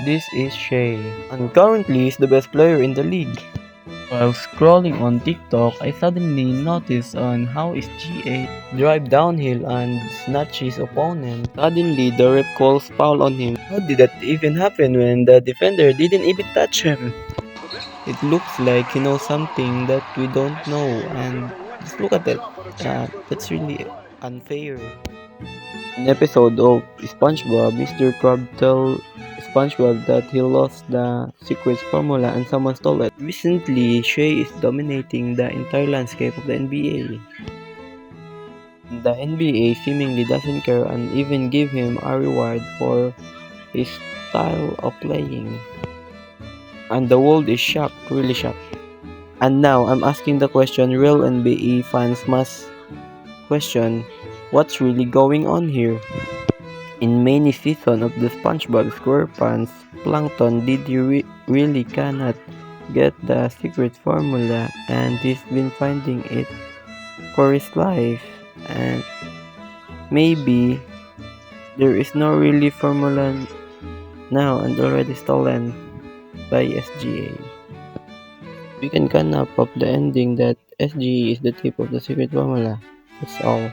This is Shay, and currently is the best player in the league. While scrolling on TikTok, I suddenly noticed on how SGA drive downhill and snatch his opponent. Suddenly, the ref calls foul on him. How did that even happen when the defender didn't even touch him? It looks like he knows something that we don't know, and just look at that. That's really unfair. An episode of SpongeBob, Mr. Krabs tell SpongeBob that he lost the secret formula and someone stole it. Recently, Shay is dominating the entire landscape of the NBA. The NBA seemingly doesn't care and even give him a reward for his style of playing. And the world is shocked, really shocked. And now I'm asking the question real NBA fans must question, what's really going on here? In many seasons of the SpongeBob SquarePants, Plankton did really cannot get the secret formula and he's been finding it for his life, and maybe there is no really formula now and already stolen by SGA. We can come up of the ending that SGA is the tip of the secret formula. That's all.